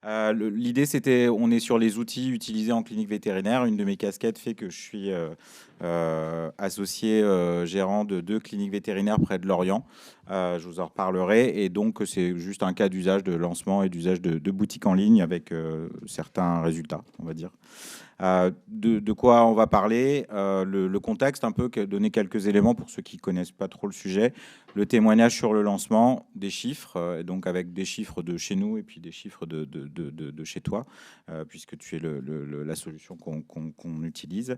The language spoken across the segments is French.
L'idée, c'était, on est sur les outils utilisés en clinique vétérinaire. Une de mes casquettes fait que je suis associé gérant de 2 cliniques vétérinaires près de Lorient. Je vous en reparlerai. Et donc, c'est juste un cas d'usage de lancement et d'usage de boutiques en ligne avec certains résultats, on va dire. De quoi on va parler, le contexte un peu, donner quelques éléments pour ceux qui connaissent pas trop le sujet, le témoignage sur le lancement, des chiffres, donc avec des chiffres de chez nous et puis des chiffres de chez toi, puisque tu es la solution qu'on utilise,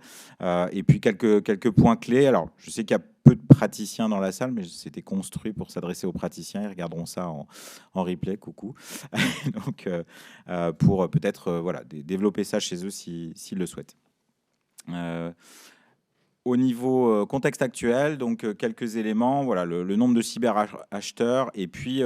et puis quelques points clés. Alors, je sais qu'il y a peu de praticiens dans la salle, mais c'était construit pour s'adresser aux praticiens. Ils regarderont ça en replay. Coucou. Donc, pour peut-être voilà, développer ça chez eux s'ils le souhaitent. Au niveau contexte actuel, donc quelques éléments, voilà, le nombre de cyberacheteurs et puis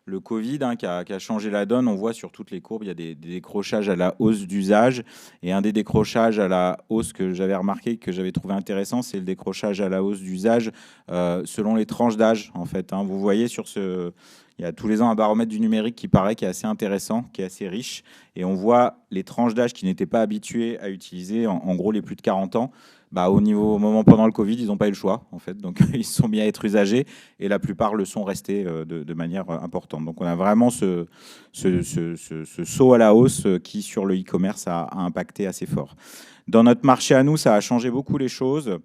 le Covid qui a changé la donne. On voit sur toutes les courbes, il y a des décrochages à la hausse d'usage. Et un des décrochages à la hausse que j'avais remarqué, que j'avais trouvé intéressant, c'est le décrochage à la hausse d'usage selon les tranches d'âge, en fait. Vous voyez sur ce... Il y a tous les ans un baromètre du numérique qui paraît, qui est assez intéressant, qui est assez riche. Et on voit les tranches d'âge qui n'étaient pas habituées à utiliser, en gros les plus de 40 ans. Au moment pendant le Covid, ils n'ont pas eu le choix, en fait. Donc, ils se sont mis à être usagés et la plupart le sont restés de manière importante. Donc, on a vraiment ce saut à la hausse qui, sur le e-commerce, a impacté assez fort. Dans notre marché à nous, ça a changé beaucoup les choses.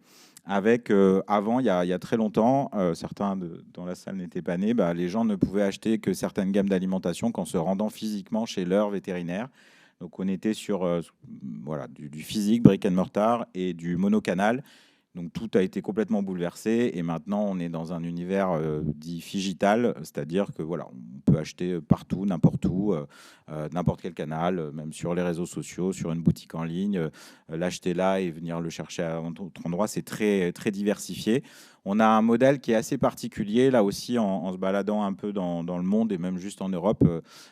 Avec, avant, il y a très longtemps, certains dans la salle n'étaient pas nés, les gens ne pouvaient acheter que certaines gammes d'alimentation qu'en se rendant physiquement chez leur vétérinaire. Donc on était sur voilà, du physique, brick and mortar et du monocanal. Donc tout a été complètement bouleversé et maintenant on est dans un univers dit figital, c'est-à-dire que voilà, on peut acheter partout, n'importe où, n'importe quel canal, même sur les réseaux sociaux, sur une boutique en ligne, l'acheter là et venir le chercher à un autre endroit, c'est très très diversifié. On a un modèle qui est assez particulier là aussi en se baladant un peu dans le monde et même juste en Europe.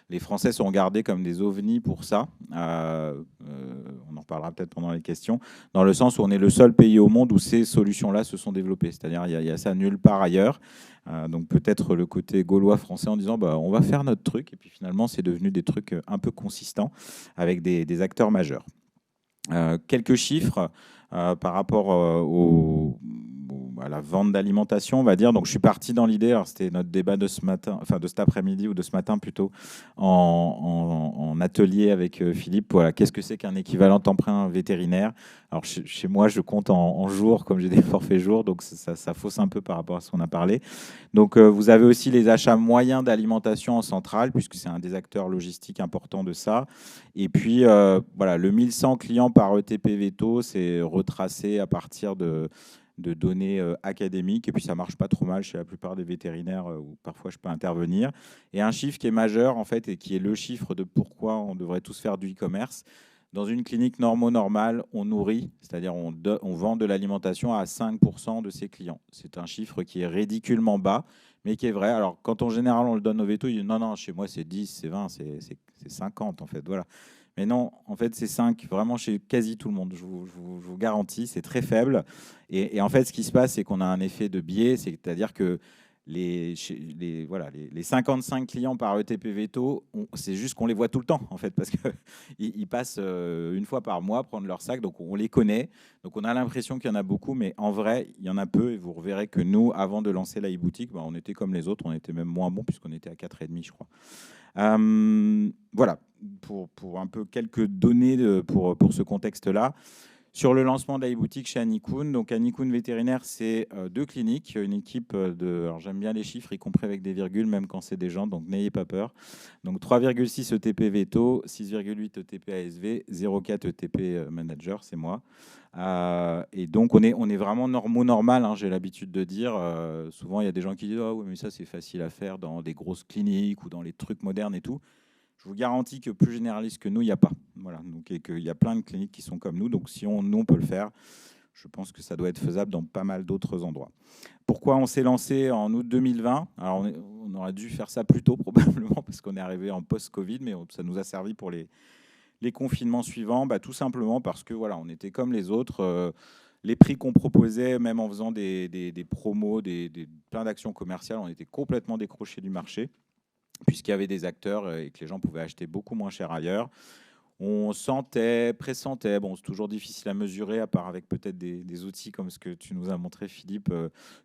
Les Français sont regardés comme des ovnis pour ça. On en reparlera peut-être pendant les questions, dans le sens où on est le seul pays au monde où ces solutions-là se sont développées. C'est-à-dire il y a ça nulle part ailleurs. Donc peut-être le côté gaulois français en disant on va faire notre truc. Et puis finalement, c'est devenu des trucs un peu consistants avec des acteurs majeurs. Quelques chiffres par rapport à la vente d'alimentation, on va dire. Donc, je suis parti dans l'idée, alors c'était notre débat de ce matin, enfin de cet après-midi ou de ce matin plutôt, en atelier avec Philippe. Voilà, qu'est-ce que c'est qu'un équivalent emprunt vétérinaire? Alors, chez moi, je compte en jours, comme j'ai des forfaits jours, donc ça fausse un peu par rapport à ce qu'on a parlé. Donc, vous avez aussi les achats moyens d'alimentation en centrale, puisque c'est un des acteurs logistiques importants de ça. Et puis, voilà, le 1100 clients par ETP Veto, c'est retracé à partir de données académiques. Et puis, ça marche pas trop mal chez la plupart des vétérinaires où parfois je peux intervenir. Et un chiffre qui est majeur, en fait, et qui est le chiffre de pourquoi on devrait tous faire du e-commerce. Dans une clinique normale, on nourrit, c'est-à-dire on vend de l'alimentation à 5% de ses clients. C'est un chiffre qui est ridiculement bas, mais qui est vrai. Alors, quand en général on le donne au veto, il dit non, chez moi c'est 10, c'est 20, c'est 50 en fait. Voilà. Mais non, en fait, c'est 5, vraiment chez quasi tout le monde. Je vous garantis, c'est très faible. Et en fait, ce qui se passe, c'est qu'on a un effet de biais, c'est-à-dire que voilà, les 55 clients par ETP Veto, c'est juste qu'on les voit tout le temps, en fait, parce qu'ils ils passent une fois par mois prendre leur sac, donc on les connaît. Donc on a l'impression qu'il y en a beaucoup, mais en vrai, il y en a peu. Et vous reverrez que nous, avant de lancer la e-boutique, on était comme les autres, on était même moins bons, puisqu'on était à 4,5, je crois. Voilà, pour un peu quelques données pour ce contexte-là. Sur le lancement de la e-boutique chez Anikun, donc Anikun Vétérinaire, c'est 2 cliniques, une équipe alors j'aime bien les chiffres, y compris avec des virgules, même quand c'est des gens, donc n'ayez pas peur. Donc 3,6 ETP Veto, 6,8 ETP ASV, 0,4 ETP Manager, c'est moi. Et donc on est vraiment normal, j'ai l'habitude de dire. Souvent il y a des gens qui disent ah oui mais ça c'est facile à faire dans des grosses cliniques ou dans les trucs modernes et tout. Je vous garantis que plus généraliste que nous, il n'y a pas. Voilà, donc, et qu'il y a plein de cliniques qui sont comme nous. Donc, si nous, on peut le faire, je pense que ça doit être faisable dans pas mal d'autres endroits. Pourquoi on s'est lancé en août 2020? Alors, on aurait dû faire ça plus tôt, probablement, parce qu'on est arrivé en post-Covid, mais ça nous a servi pour les confinements suivants. Tout simplement parce que, voilà, on était comme les autres. Les prix qu'on proposait, même en faisant des promos, plein d'actions commerciales, on était complètement décrochés du marché. puisqu'il y avait des acteurs et que les gens pouvaient acheter beaucoup moins cher ailleurs. On sentait, pressentait, bon, c'est toujours difficile à mesurer, à part avec peut-être des outils comme ce que tu nous as montré, Philippe,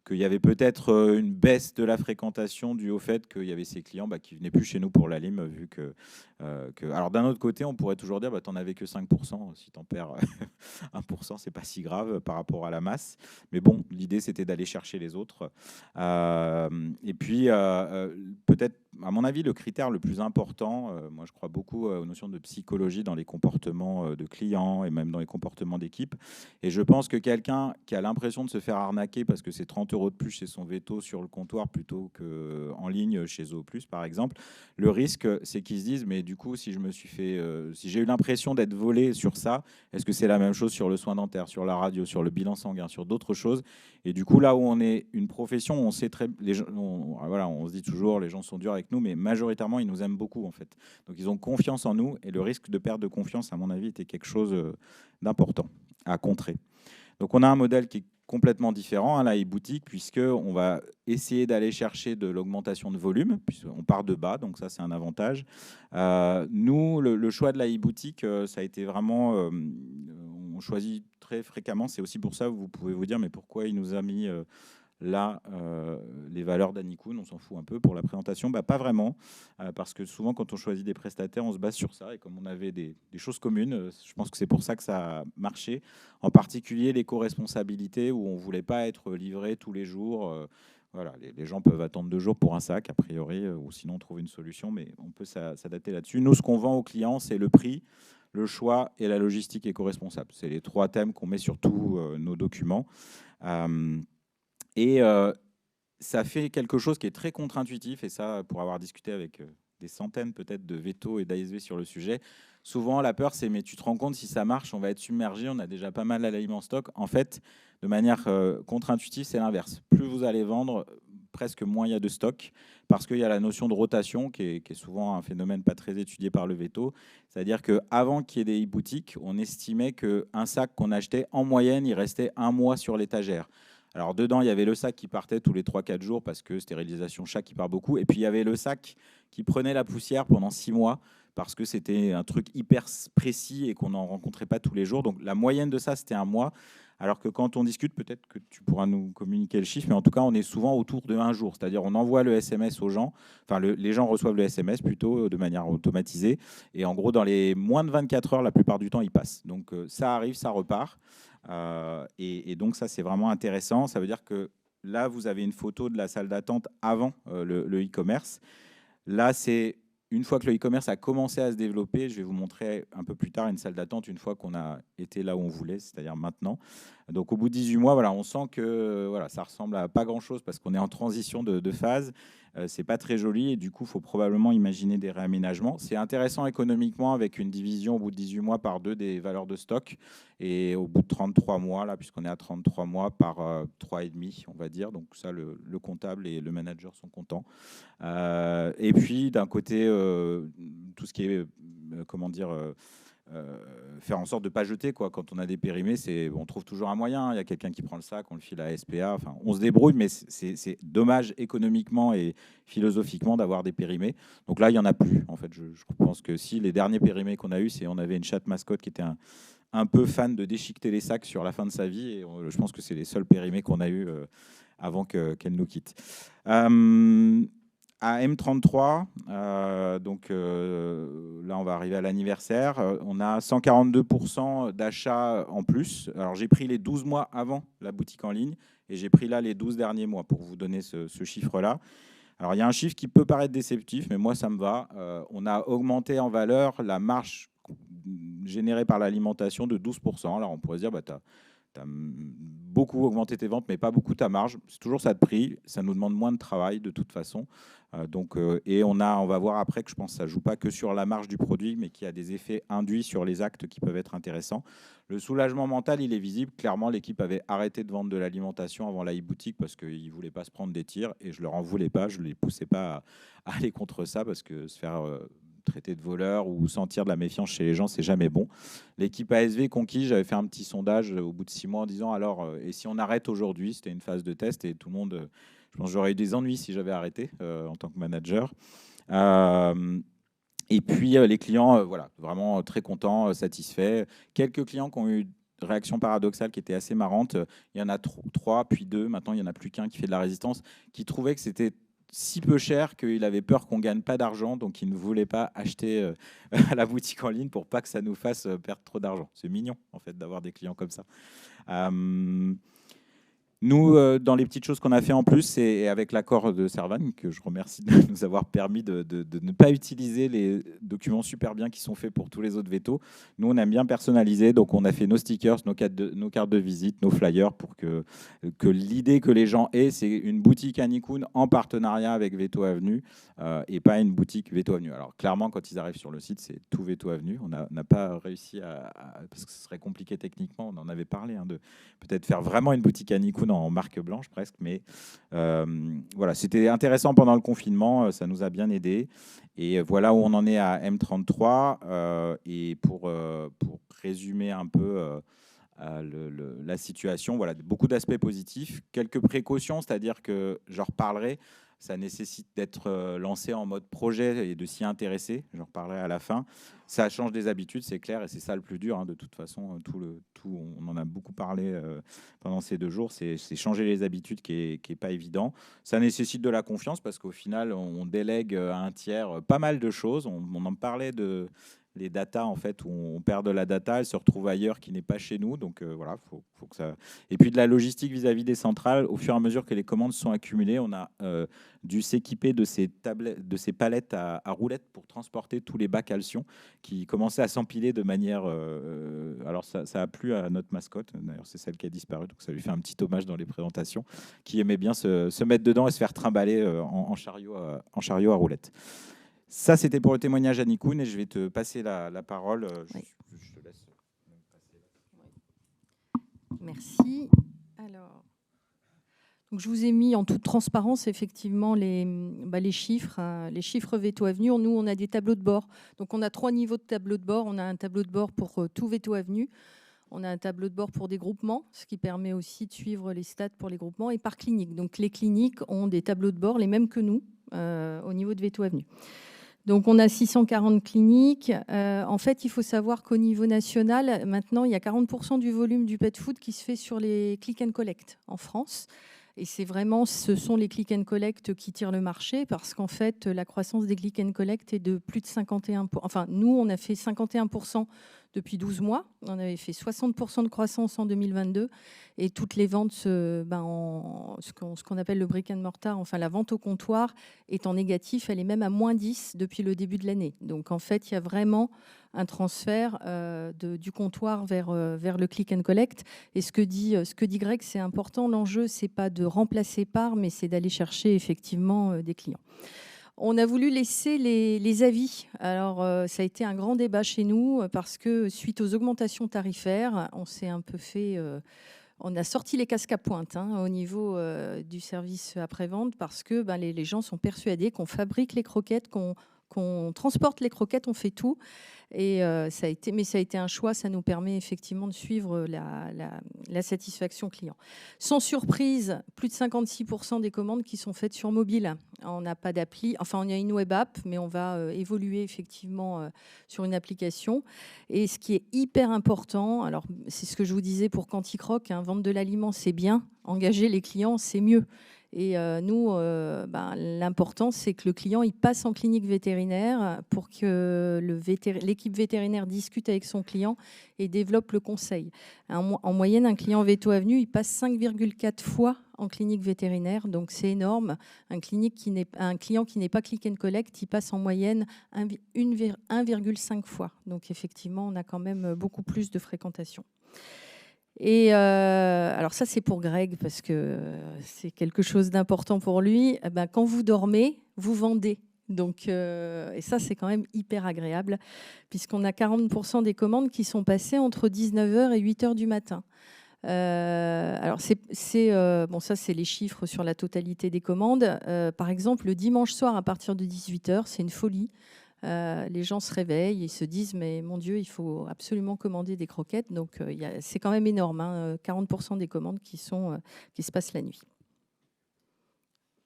qu'il y avait peut-être une baisse de la fréquentation due au fait qu'il y avait ces clients qui venaient plus chez nous pour la lime, vu que... Alors d'un autre côté, on pourrait toujours dire, tu n'en avais que 5%, si tu en perds 1%, c'est pas si grave par rapport à la masse. Mais bon, l'idée, c'était d'aller chercher les autres. Et puis, peut-être, à mon avis, le critère le plus important, moi je crois beaucoup aux notions de psychologie dans les comportements de clients et même dans les comportements d'équipe. Et je pense que quelqu'un qui a l'impression de se faire arnaquer parce que c'est 30 € de plus chez son veto sur le comptoir plutôt qu'en ligne chez Zooplus, par exemple, le risque, c'est qu'ils se disent, mais du coup, si si j'ai eu l'impression d'être volé sur ça, est-ce que c'est la même chose sur le soin dentaire, sur la radio, sur le bilan sanguin, sur d'autres choses? Et du coup, là où on est une profession, on sait très, les gens, voilà, on se dit toujours, les gens sont durs avec nous, mais majoritairement, ils nous aiment beaucoup en fait. Donc, ils ont confiance en nous, et le risque de perte de confiance, à mon avis, était quelque chose d'important à contrer. Donc, on a un modèle qui est complètement différent, la e-boutique, puisqu'on va essayer d'aller chercher de l'augmentation de volume, puisqu'on part de bas, donc ça, c'est un avantage. Nous, le choix de la e-boutique, ça a été vraiment... on choisit très fréquemment, c'est aussi pour ça que vous pouvez vous dire, mais pourquoi il nous a mis... là, les valeurs d'Anikoun, on s'en fout un peu pour la présentation, pas vraiment, parce que souvent quand on choisit des prestataires, on se base sur ça, et comme on avait des choses communes, je pense que c'est pour ça que ça a marché, en particulier l'éco-responsabilité, où on ne voulait pas être livré tous les jours. Voilà, les gens peuvent attendre 2 jours pour un sac, a priori, ou sinon on trouve une solution, mais on peut s'adapter là-dessus. Nous, ce qu'on vend aux clients, c'est le prix, le choix et la logistique éco-responsable. C'est les 3 thèmes qu'on met sur tous nos documents. Et ça fait quelque chose qui est très contre-intuitif, et ça, pour avoir discuté avec des centaines peut-être de vétos et d'ASV sur le sujet, souvent la peur c'est, mais tu te rends compte, si ça marche, on va être submergé, on a déjà pas mal d'aliment en stock. En fait, de manière contre-intuitive, c'est l'inverse. Plus vous allez vendre, presque moins il y a de stock, parce qu'il y a la notion de rotation qui est souvent un phénomène pas très étudié par le veto. C'est-à-dire qu'avant qu'il y ait des e-boutiques, on estimait qu'un sac qu'on achetait, en moyenne, il restait 1 mois sur l'étagère. Alors dedans, il y avait le sac qui partait tous les 3-4 jours parce que stérilisation chat qui part beaucoup. Et puis il y avait le sac qui prenait la poussière pendant 6 mois parce que c'était un truc hyper précis et qu'on n'en rencontrait pas tous les jours. Donc la moyenne de ça, c'était 1 mois. Alors que quand on discute, peut-être que tu pourras nous communiquer le chiffre, mais en tout cas, on est souvent autour de 1 jour. C'est-à-dire on envoie le SMS aux gens, enfin les gens reçoivent le SMS plutôt de manière automatisée. Et en gros, dans les moins de 24 heures, la plupart du temps, il passe. Donc ça arrive, ça repart. Et donc ça, c'est vraiment intéressant. Ça veut dire que là, vous avez une photo de la salle d'attente avant le e-commerce. Là, c'est une fois que le e-commerce a commencé à se développer. Je vais vous montrer un peu plus tard une salle d'attente une fois qu'on a été là où on voulait, c'est-à-dire maintenant. Donc au bout de 18 mois, voilà, on sent que voilà, ça ressemble à pas grand-chose parce qu'on est en transition de phase. C'est pas très joli et du coup, il faut probablement imaginer des réaménagements. C'est intéressant économiquement avec une division au bout de 18 mois par 2 des valeurs de stock et au bout de 33 mois, là, puisqu'on est à 33 mois par 3,5, on va dire. Donc ça, le comptable et le manager sont contents. Et puis d'un côté, tout ce qui est, comment dire... faire en sorte de ne pas jeter, quoi. Quand on a des périmés, on trouve toujours un moyen. Il y a quelqu'un qui prend le sac, on le file à SPA. Enfin, on se débrouille, mais c'est dommage économiquement et philosophiquement d'avoir des périmés. Donc là, il n'y en a plus. En fait, je pense que si les derniers périmés qu'on a eus, on avait une chatte mascotte qui était un peu fan de déchiqueter les sacs sur la fin de sa vie. Et je pense que c'est les seuls périmés qu'on a eus avant qu'elle nous quitte. À M33, donc là on va arriver à l'anniversaire, on a 142% d'achats en plus. Alors j'ai pris les 12 mois avant la boutique en ligne et j'ai pris là les 12 derniers mois pour vous donner ce chiffre-là. Alors il y a un chiffre qui peut paraître déceptif, mais moi ça me va. On a augmenté en valeur la marge générée par l'alimentation de 12%. Alors on pourrait se dire, tu as beaucoup augmenté tes ventes, mais pas beaucoup ta marge. C'est toujours ça de prix. Ça nous demande moins de travail de toute façon. Et on va voir après que je pense que ça ne joue pas que sur la marge du produit, mais qu'il y a des effets induits sur les actes qui peuvent être intéressants. Le soulagement mental, il est visible. Clairement, l'équipe avait arrêté de vendre de l'alimentation avant la e-boutique parce qu'ils ne voulaient pas se prendre des tirs et je ne leur en voulais pas. Je ne les poussais pas à aller contre ça parce que se faire traiter de voleur ou sentir de la méfiance chez les gens, c'est jamais bon. L'équipe ASV conquis, j'avais fait un petit sondage au bout de 6 mois en disant alors, et si on arrête aujourd'hui? C'était une phase de test et tout le monde, je pense que j'aurais eu des ennuis si j'avais arrêté en tant que manager. Et puis les clients, voilà, vraiment très contents, satisfaits. Quelques clients qui ont eu réaction paradoxale qui était assez marrante. Il y en a trois, puis deux. Maintenant, il n'y en a plus qu'un qui fait de la résistance, qui trouvait que c'était si peu cher qu'il avait peur qu'on gagne pas d'argent, donc il ne voulait pas acheter à la boutique en ligne pour pas que ça nous fasse perdre trop d'argent. C'est mignon, en fait, d'avoir des clients comme ça. Nous, dans les petites choses qu'on a fait en plus, c'est avec l'accord de Servan, que je remercie de nous avoir permis de ne pas utiliser les documents super bien qui sont faits pour tous les autres vétos. Nous, on aime bien personnaliser, donc on a fait nos stickers, nos cartes de visite, nos flyers, pour que l'idée que les gens aient, c'est une boutique Anikun en partenariat avec Veto Avenue et pas une boutique Veto Avenue. Alors clairement, quand ils arrivent sur le site, c'est tout Veto Avenue. On n'a pas réussi parce que ce serait compliqué techniquement, on en avait parlé, de peut-être faire vraiment une boutique Anikun en marque blanche presque, mais voilà, c'était intéressant pendant le confinement, ça nous a bien aidé. Et voilà où on en est à M33. Et pour résumer un peu la situation, voilà, beaucoup d'aspects positifs, quelques précautions, c'est-à-dire que j'en reparlerai. Ça nécessite d'être lancé en mode projet et de s'y intéresser. J'en reparlerai à la fin. Ça change des habitudes, c'est clair, et c'est ça le plus dur. De toute façon, on en a beaucoup parlé pendant ces 2 jours. C'est changer les habitudes qui est pas évident. Ça nécessite de la confiance parce qu'au final, on délègue à un tiers pas mal de choses. On en parlait de les data, en fait, où on perd de la data, elle se retrouve ailleurs qui n'est pas chez nous. Donc voilà, faut que ça. Et puis de la logistique vis-à-vis des centrales, au fur et à mesure que les commandes sont accumulées, on a dû s'équiper de ces palettes à roulettes pour transporter tous les bacs Alcyon qui commençaient à s'empiler de manière. Alors ça a plu à notre mascotte, d'ailleurs c'est celle qui a disparu, donc ça lui fait un petit hommage dans les présentations, qui aimait bien se mettre dedans et se faire trimballer en chariot à roulettes. Ça, c'était pour le témoignage à Anikun, et je vais te passer la parole. Oui. Je te laisse passer. Merci. Alors, donc je vous ai mis en toute transparence effectivement les chiffres, les chiffres Veto Avenue. Nous, on a des tableaux de bord. Donc, on a 3 niveaux de tableau de bord. On a un tableau de bord pour tout Veto Avenue. On a un tableau de bord pour des groupements, ce qui permet aussi de suivre les stats pour les groupements, et par clinique. Donc, les cliniques ont des tableaux de bord les mêmes que nous au niveau de Veto Avenue. Donc, on a 640 cliniques. En fait, il faut savoir qu'au niveau national, maintenant, il y a 40% du volume du pet food qui se fait sur les click and collect en France. Et ce sont les click and collect qui tirent le marché, parce qu'en fait, la croissance des click and collect est de plus de 51%. Enfin, nous, on a fait 51% depuis 12 mois. On avait fait 60% de croissance en 2022. Et toutes les ventes, ce qu'on appelle le brick and mortar, enfin la vente au comptoir, est en négatif. Elle est même à moins 10 depuis le début de l'année. Donc, en fait, il y a vraiment un transfert du comptoir vers le click and collect. Et ce que dit Greg, c'est important. L'enjeu, c'est pas de remplacer par, mais c'est d'aller chercher effectivement des clients. On a voulu laisser les avis. Alors, ça a été un grand débat chez nous parce que suite aux augmentations tarifaires, on s'est un peu fait... on a sorti les casques à pointe au niveau du service après-vente, parce que les gens sont persuadés qu'on fabrique les croquettes, qu'on transporte les croquettes, on fait tout. Et ça a été un choix. Ça nous permet effectivement de suivre la satisfaction client. Sans surprise, plus de 56% des commandes qui sont faites sur mobile. On n'a pas d'appli. Enfin, on a une web app, mais on va évoluer effectivement sur une application. Et ce qui est hyper important, alors c'est ce que je vous disais pour Quanticroc, vendre de l'aliment, c'est bien. Engager les clients, c'est mieux. Et nous, l'important, c'est que le client il passe en clinique vétérinaire pour que l'équipe vétérinaire discute avec son client et développe le conseil. En moyenne, un client Veto Avenue, il passe 5,4 fois en clinique vétérinaire, donc c'est énorme. Un client qui n'est pas click and collect, il passe en moyenne 1,5 fois. Donc effectivement, on a quand même beaucoup plus de fréquentation. Et alors ça, c'est pour Greg, parce que c'est quelque chose d'important pour lui. Quand vous dormez, vous vendez. Donc, et ça, c'est quand même hyper agréable, puisqu'on a 40% des commandes qui sont passées entre 19h et 8h du matin. Alors, ça, c'est les chiffres sur la totalité des commandes. Par exemple, le dimanche soir, à partir de 18h, c'est une folie. Les gens se réveillent et se disent mais mon Dieu, il faut absolument commander des croquettes. Donc c'est quand même énorme, 40% des commandes qui se passent la nuit.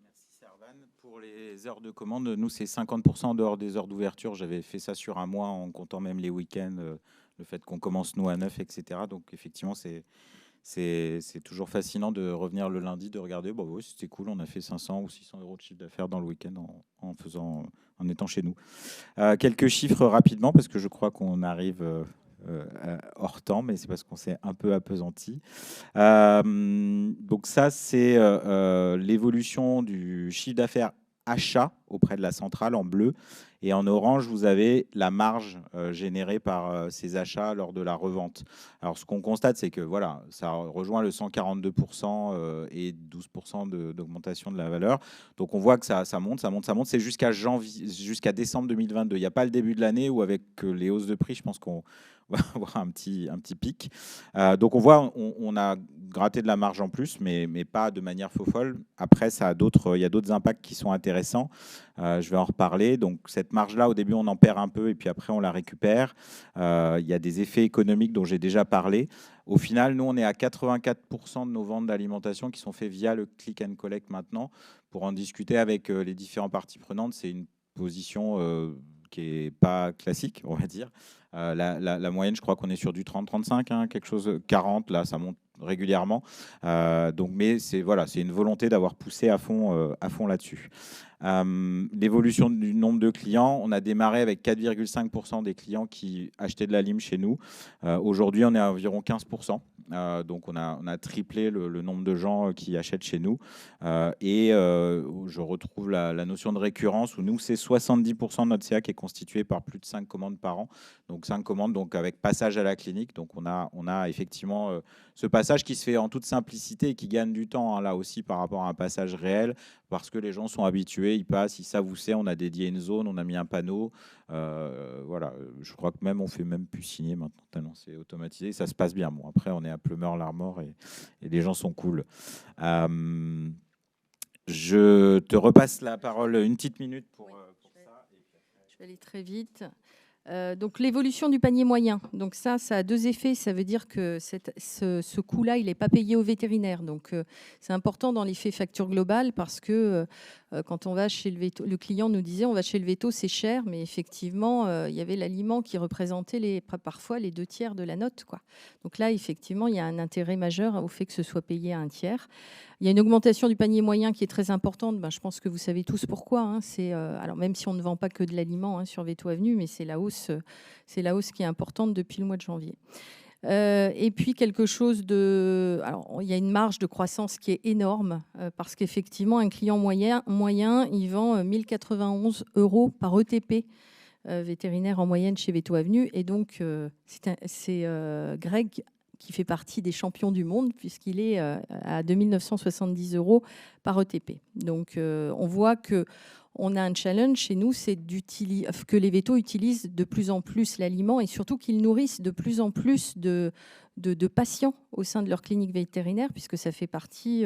Merci Servan. Pour les heures de commande, nous, c'est 50% en dehors des heures d'ouverture. J'avais fait ça sur un mois en comptant même les week-ends, le fait qu'on commence, nous, à 9, etc. Donc, effectivement, c'est toujours fascinant de revenir le lundi, de regarder, bon, oui, c'était cool, on a fait 500 ou 600 euros de chiffre d'affaires dans le week-end en étant chez nous. Quelques chiffres rapidement, parce que je crois qu'on arrive hors temps, mais c'est parce qu'on s'est un peu appesanti. Donc ça, c'est l'évolution du chiffre d'affaires achat auprès de la centrale en bleu. Et en orange, vous avez la marge générée par ces achats lors de la revente. Alors, ce qu'on constate, c'est que voilà, ça rejoint le 142% et 12% d'augmentation de la valeur. Donc, on voit que ça monte, ça monte, ça monte. C'est jusqu'à décembre 2022. Il n'y a pas le début de l'année où, avec les hausses de prix, je pense qu'on va avoir un petit pic. Donc, on voit, on a gratté de la marge en plus, mais pas de manière faux folle. Après, il y a d'autres impacts qui sont intéressants. Je vais en reparler. Donc, cette marge-là, au début, on en perd un peu et puis après, on la récupère. Il y a des effets économiques dont j'ai déjà parlé. Au final, nous, on est à 84% de nos ventes d'alimentation qui sont faites via le click and collect maintenant. Pour en discuter avec les différentes parties prenantes, c'est une position qui n'est pas classique, on va dire. La moyenne, je crois qu'on est sur du 30-35, hein, quelque chose 40, là, ça monte régulièrement. Mais c'est une volonté d'avoir poussé à fond là-dessus. L'évolution du nombre de clients, on a démarré avec 4,5% des clients qui achetaient de la lime chez nous. Aujourd'hui, on est à environ 15%. Donc, on a triplé le nombre de gens qui achètent chez nous. Je retrouve la notion de récurrence où nous, c'est 70% de notre CA qui est constitué par plus de 5 commandes par an. Donc, 5 commandes donc avec passage à la clinique. Donc, on a effectivement ce passage qui se fait en toute simplicité et qui gagne du temps, hein, là aussi, par rapport à un passage réel, parce que les gens sont habitués, ils passent, ils savent où c'est, on a dédié une zone, on a mis un panneau. Voilà, je crois que même on fait même plus signer maintenant, tellement c'est automatisé, ça se passe bien. Bon, après, on est à Pleumeur-Larmor et les gens sont cool. Je te repasse la parole une petite minute pour ça. Je vais aller très vite. Donc l'évolution du panier moyen, donc ça a deux effets. Ça veut dire que ce coût-là, il n'est pas payé au vétérinaire. Donc c'est important dans l'effet facture globale parce que quand on va chez le véto, le client nous disait on va chez le véto, c'est cher, mais effectivement il y avait l'aliment qui représentait parfois les 2 tiers de la note, quoi. Donc là effectivement il y a un intérêt majeur au fait que ce soit payé à 1 tiers. Il y a une augmentation du panier moyen qui est très importante. Je pense que vous savez tous pourquoi, hein. Alors même si on ne vend pas que de l'aliment, hein, sur Veto Avenue, mais c'est la hausse qui est importante depuis le mois de janvier. Et puis alors il y a une marge de croissance qui est énorme parce qu'effectivement un client moyen il vend 1091 € par ETP vétérinaire en moyenne chez Veto Avenue, et donc c'est Greg qui fait partie des champions du monde puisqu'il est à 2970 € par ETP. Donc on voit que on a un challenge chez nous, c'est que les vétos utilisent de plus en plus l'aliment et surtout qu'ils nourrissent de plus en plus de patients au sein de leur clinique vétérinaire, puisque ça fait partie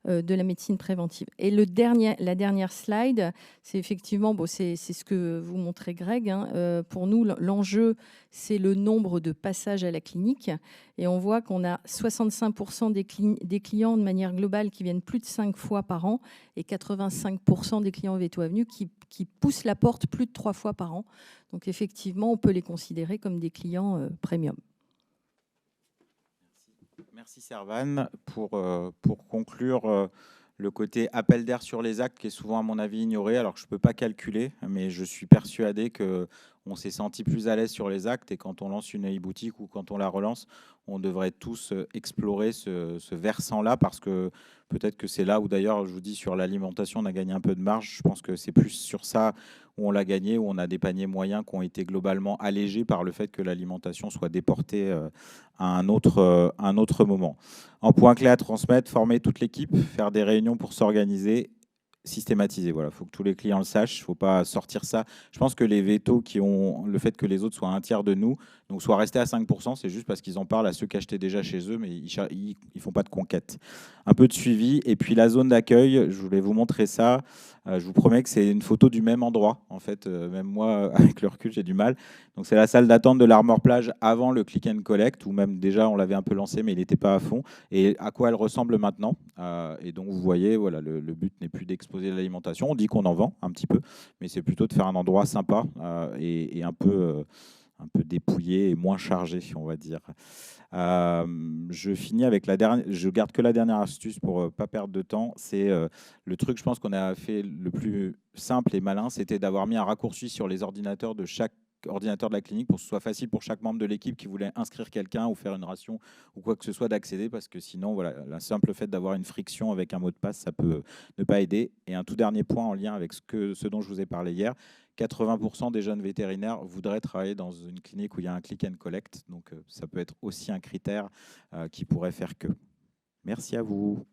de la médecine préventive. Et la dernière slide, c'est effectivement, c'est ce que vous montrez, Greg, hein. Pour nous, l'enjeu, c'est le nombre de passages à la clinique. Et on voit qu'on a 65% des clients de manière globale qui viennent plus de 5 fois par an et 85% des clients Veto Avenue qui poussent la porte plus de 3 fois par an. Donc effectivement, on peut les considérer comme des clients premium. Merci Servane. Pour conclure, le côté appel d'air sur les actes qui est souvent à mon avis ignoré, alors que je ne peux pas calculer, mais je suis persuadé qu'on s'est senti plus à l'aise sur les actes, et quand on lance une e-boutique ou quand on la relance, on devrait tous explorer ce versant-là, parce que peut-être que c'est là où, d'ailleurs, je vous dis, sur l'alimentation, on a gagné un peu de marge. Je pense que c'est plus sur ça où on l'a gagné, où on a des paniers moyens qui ont été globalement allégés par le fait que l'alimentation soit déportée à un autre moment. En point clé à transmettre, former toute l'équipe, faire des réunions pour s'organiser, systématiser. Voilà, il faut que tous les clients le sachent, il ne faut pas sortir ça. Je pense que les vétos qui ont le fait que les autres soient un tiers de nous, donc soient restés à 5%, c'est juste parce qu'ils en parlent à ceux qui achetaient déjà chez eux, mais ils ne font pas de conquête. Un peu de suivi, et puis la zone d'accueil, je voulais vous montrer ça. Je vous promets que c'est une photo du même endroit. En fait, même moi, avec le recul, j'ai du mal. Donc, c'est la salle d'attente de l'Armor Plage avant le click and collect, ou même déjà, on l'avait un peu lancé, mais il n'était pas à fond. Et à quoi elle ressemble maintenant. Et donc, vous voyez, voilà, le but n'est plus d'exploser proposer de l'alimentation. On dit qu'on en vend un petit peu, mais c'est plutôt de faire un endroit sympa et un peu dépouillé et moins chargé, on va dire. Je finis avec la dernière. Je garde que la dernière astuce pour pas perdre de temps. C'est le truc, je pense qu'on a fait le plus simple et malin, c'était d'avoir mis un raccourci sur les ordinateurs de chaque ordinateur de la clinique pour que ce soit facile pour chaque membre de l'équipe qui voulait inscrire quelqu'un ou faire une ration ou quoi que ce soit d'accéder, parce que sinon, voilà, le simple fait d'avoir une friction avec un mot de passe, ça peut ne pas aider. Et un tout dernier point en lien avec ce dont je vous ai parlé hier, 80% des jeunes vétérinaires voudraient travailler dans une clinique où il y a un click and collect. Donc, ça peut être aussi un critère qui pourrait faire que. Merci à vous.